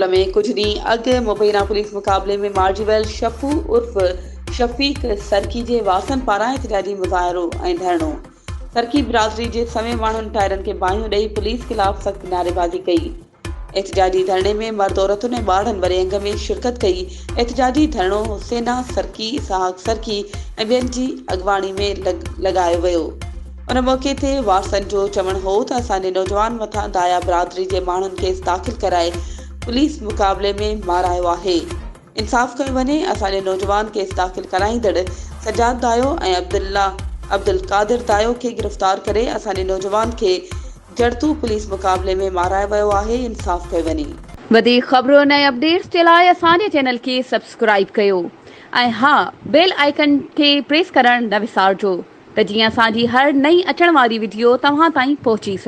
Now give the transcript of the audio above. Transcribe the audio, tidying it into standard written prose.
पंचकुला में कुछ ॾींहं अॻु मुबैना पुलिस मुक़ाबले में मारिजी वियल शफू उर्फ़ शफ़ीक सरकी जे वासनि पारां एहतिजाजी मुज़ाहिरो ऐं धरणो। सरकी बिरादरी जे समें माण्हुनि टायरनि खे बाहियूं ॾेई पुलिस ख़िलाफ़ सख़्त नारेबाज़ी कई। एहतिजाजी धरणे में मर्द औरतुनि ऐं ॿारनि वॾे अंग में शिरकत कई। एहतिजाजी धरणो हुसैना सरकी, इसहाक सरकी ऐं ॿियनि जी अॻवानी में लॻायो वियो। उन मौक़े ते वारसनि जो चवणु हो त असांजे नौजवान मथां दाया बिरादरी जे माण्हुनि केस दाख़िल कराए पुलिस मुक़ाबले में मारायो आहे। इंसाफ़ कयो वञे। असांजे नौजवान केस दाख़िल कराईंदड़ सजाद दायो ऐं अब्दुल कादिर दायो खे गिरफ़्तार करे असांजे नौजवान खे जड़तू पुलिस मुक़ाबले में मारायो वियो आहे। इंसाफ़ कयो वञे। वधीक ख़बरुनि ऐं अपडेट्स जे लाइ असांजे चैनल खे सब्सक्राइब कयो ऐं हा, बेल आइकन खे प्रेस करणु न विसारिजो त जीअं असांजी हर नई अचण वारी वीडियो तव्हां ताईं पहुची सघे।